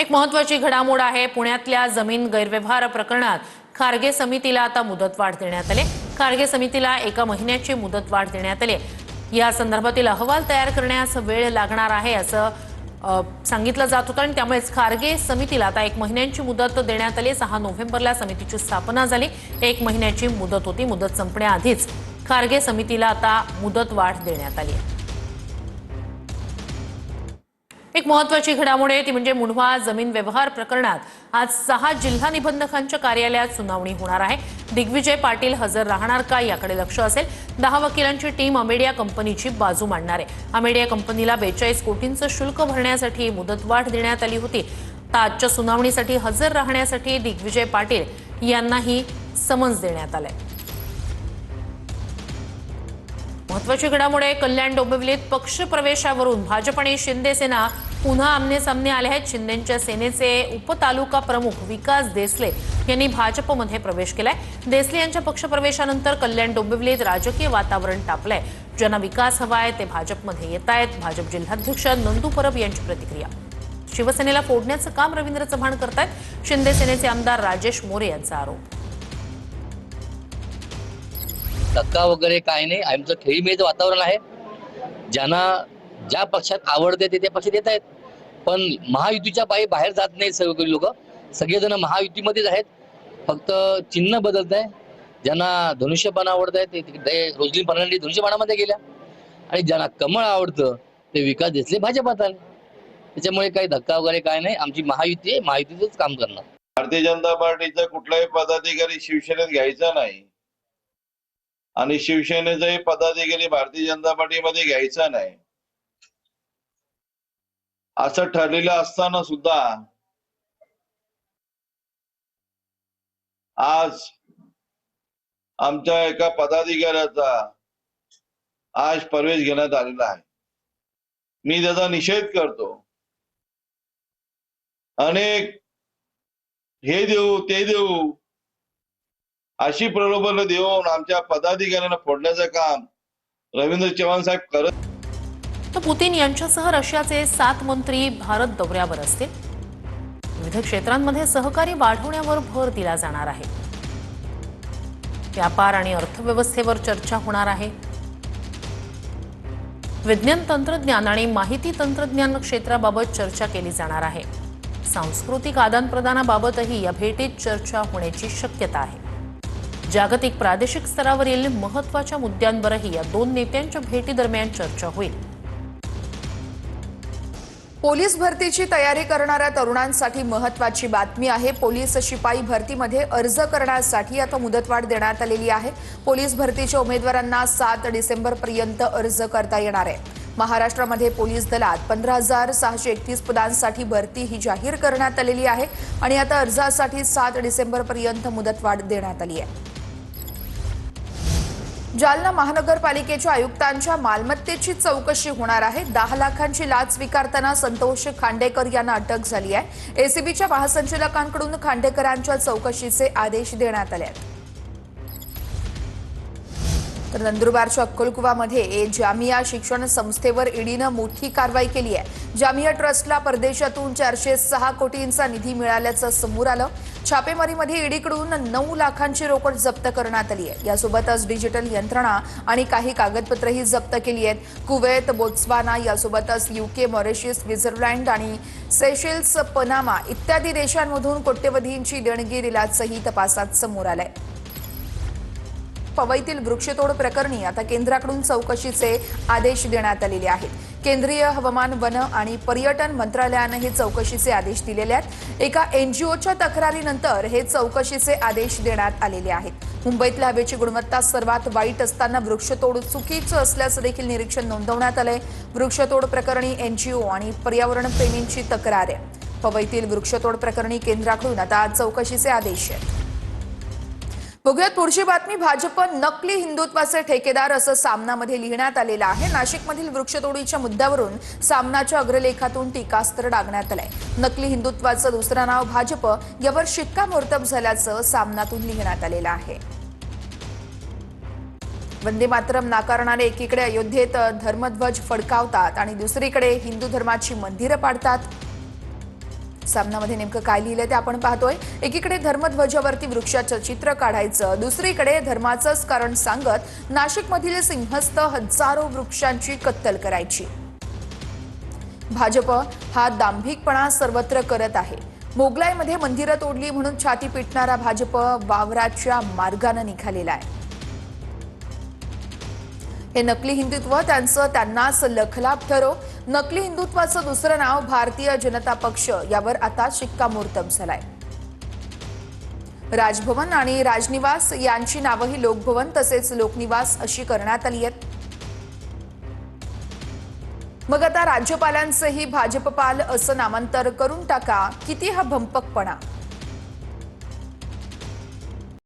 एक महत्त्वाची घडामोड आहे। पुण्यातल्या जमीन गैरव्यवहार प्रकरणात खारगे समितीला आता मुदतवाढ देण्यात आली। खारगे समितीला 1 महिन्याची मुदतवाढ देण्यात आली। या संदर्भातील अहवाल तयार करण्यास वेळ लागणार आहे असं सांगितलं जात होतं आणि त्यामुळेच खारगे समितीला आता 1 महिन्याची मुदत देण्यात आली। 6 नोव्हेंबरला समितीची स्थापना झाली। 1 महिन्याची मुदत होती। मुदत संपण्याआधीच खारगे समितीला आता मुदतवाढ देण्यात आली आहे। एक महत्त्वाची घडामोड आहे ती म्हणजे मुंढवा जमीन व्यवहार प्रकरणात आज 6 जिल्हा निबंधकांच्या कार्यालयात सुनावणी होणार आहे। दिग्विजय पाटील हजर राहणार का याकडे लक्ष असेल। 10 वकिलांची टीम अमेडिया कंपनीची बाजू मांडणार आहे। अमेडिया कंपनीला 42 कोटींचं शुल्क भरण्यासाठी मुदतवाढ देण्यात आली होती। आजच्या सुनावणीसाठी हजर राहण्यासाठी दिग्विजय पाटील यांनाही समन्स देण्यात आलंय। महत्त्वाची घडामोड आहे कल्याण डोंबिवलीत पक्ष प्रवेशावरून भाजप आणि शिंदे सेना पुन्हा आमने सामने आले आहेत। शिंदेंच्या सेनेचे उपतालुका प्रमुख विकास देसले यांनी भाजपमध्ये प्रवेश केलाय। देसले यांच्या पक्षप्रवेशानंतर कल्याण डोंबिवलीत राजकीय वातावरण तापलंय। ज्यांना विकास हवाय ते भाजपमध्ये येत आहेत। भाजप जिल्हाध्यक्ष नंदू परब यांची प्रतिक्रिया। शिवसेनेला फोडण्याचं काम रवींद्र चव्हाण करतायत। शिंदे सेनेचे आमदार राजेश मोरे यांचा आरोप। धक्का वगैरे काय नाही, आमचं खेळीमेळीचं वातावरण आहे। ज्यांना ज्या पक्षात आवडते ते त्या पक्षात येत आहेत, पण महायुतीच्या पायी बाहेर जात नाही। सगळे लोक सगळेजण महायुतीमध्येच आहेत, फक्त चिन्ह बदलत आहे। ज्यांना धनुष्यबाण आवडत आहे ते रोजलिन फर्नांडिस धनुष्यबाणामध्ये गेल्या आणि ज्यांना कमळ आवडतं ते विकास देसले भाजपात आले। त्याच्यामुळे काही धक्का वगैरे काय नाही, आमची महायुती आहे, महायुतीचंच काम करणार। भारतीय जनता पार्टीचा कुठलाही पदाधिकारी शिवसेनेत घ्यायचा नाही आणि शिवसेनेचाही पदाधिकारी भारतीय जनता पार्टीमध्ये घ्यायचा नाही असं ठरलेलं असताना सुद्धा आज आमच्या एका पदाधिकाऱ्याचा आज प्रवेश घेण्यात आलेला आहे। मी त्याचा निषेध करतो। अनेक हे देऊ ते देऊ अशी प्रलोभन देऊन आमच्या पदाधिकाऱ्यांना फोडण्याचं काम रवींद्र चव्हाण साहेब करत। तर पुतीन यांच्यासह रशियाचे 7 मंत्री भारत दौऱ्यावर असतील। विविध क्षेत्रांमध्ये सहकार्य वाढवण्यावर भर दिला जाणार आहे। व्यापार आणि अर्थव्यवस्थेवर चर्चा होणार आहे। विज्ञान तंत्रज्ञान आणि माहिती तंत्रज्ञान क्षेत्राबाबत चर्चा केली जाणार आहे। सांस्कृतिक आदानप्रदानाबाबतही या भेटीत चर्चा होण्याची शक्यता आहे। जागतिक प्रादेशिक स्तरावरील महत्त्वाच्या मुद्द्यांवरही या 2 नेत्यांच्या भेटीदरम्यान चर्चा होईल। पोलीस भरतीची तयारी करणाऱ्या तरुणांसाठी महत्त्वाची बातमी आहे। पोलीस शिपाई भरतीमध्ये अर्ज करण्यासाठी आता मुदतवाढ देण्यात आलेली आहे। पोलीस भरतीच्या उमेदवारांना 7 डिसेंबरपर्यंत अर्ज करता येणार आहे। महाराष्ट्रामध्ये पोलीस दलात 15,631 पदांसाठी भरती ही जाहीर करण्यात आलेली आहे आणि आता अर्जासाठी 7 डिसेंबरपर्यंत मुदतवाढ देण्यात आली आहे। जालना महानगरपालिकेच्या आयुक्तांच्या मालमत्तेची चौकशी होणार आहे। 10 लाखांची लाच स्वीकारताना संतोष खांडेकर यांना अटक झाली आहे। एसीबीच्या महासंचालकांकडून खांडेकरांच्या चौकशीचे आदेश देण्यात आले आहेत। तर नंदुरबारच्या अक्कलकुवामध्ये जामिया शिक्षण संस्थेवर ईडीनं मोठी कारवाई केली आहे। जामिया ट्रस्टला परदेशातून 406 कोटींचा निधी मिळाल्याचं समोर आलं। छापेमारीमध्ये ईडीकडून 9 लाखांची रोकड जप्त करण्यात आली आहे। यासोबतच डिजिटल यंत्रणा आणि काही कागदपत्रही जप्त केली आहेत। कुवेत, बोत्सवाना यासोबतच यूके, मॉरिशस, स्वित्झर्लंड आणि सेशेल्स, पनामा इत्यादी देशांमधून कोट्यवधींची देणगी दिल्याचंही तपासात समोर आलंय। पवईतील वृक्षतोड प्रकरणी आता केंद्राकडून चौकशीचे आदेश देण्यात आलेले आहेत। केंद्रीय हवामान, वन आणि पर्यटन मंत्रालयाने हे चौकशीचे आदेश दिलेले आहेत। एका एनजीओच्या तक्रारीनंतर हे चौकशीचे आदेश देण्यात आलेले आहेत। मुंबईतल्या हवेची गुणवत्ता सर्वात वाईट असताना वृक्षतोड चुकीचं असल्याचं देखील निरीक्षण नोंदवण्यात आलंय। वृक्षतोड प्रकरणी एनजीओ आणि पर्यावरण प्रेमींची तक्रार आहे। पवईतील वृक्षतोड प्रकरणी केंद्राकडून आता चौकशीचे आदेश आहेत। बघूयात पुढची बातमी। भाजप नकली हिंदुत्वाचे ठेकेदार असं सामनामध्ये लिहिण्यात आलेलं आहे। नाशिकमधील वृक्षतोडीच्या मुद्द्यावरून सामनाच्या अग्रलेखातून टीकास्त्र डागण्यात आलंय। नकली हिंदुत्वाचं दुसरं नाव भाजप यावर शिक्कामोर्तब झाल्याचं सामनातून लिहिण्यात आलेलं आहे। वंदे मातरम नाकारणारे एकीकडे अयोध्येत धर्मध्वज फडकावतात आणि दुसरीकडे हिंदू धर्माची मंदिरं पाडतात। सामनामध्ये नेमकं काय लिहिलंय ते आपण पाहतोय. एकीकडे धर्मध्वजावरती वृक्षाचं चित्र काढायचं, दुसरीकडे धर्माचंच कारण सांगत नाशिकमधील सिंहस्थ हजारो वृक्षांची कत्तल करायची. भाजप हा दांभिकपणा सर्वत्र करत आहे. मोगलाईमध्ये मंदिरं तोडली म्हणून छाती पिटणारा भाजप वावराच्या मार्गाने निघालेला आहे. हे नकली हिंदुत्व त्यांनाच लखलाप ठरो. नकली हिंदुत्वाचं दुसरं नाव भारतीय जनता पक्ष यावर आता शिक्कामोर्तब झालाय. राजभवन आणि राजनिवास यांची नावंही लोकभवन तसेच लोकनिवास अशी करण्यात आली आहेत. मग आता राज्यपालांचंही भाजप पाल असं नामांतर करून टाका. किती हा भंपकपणा.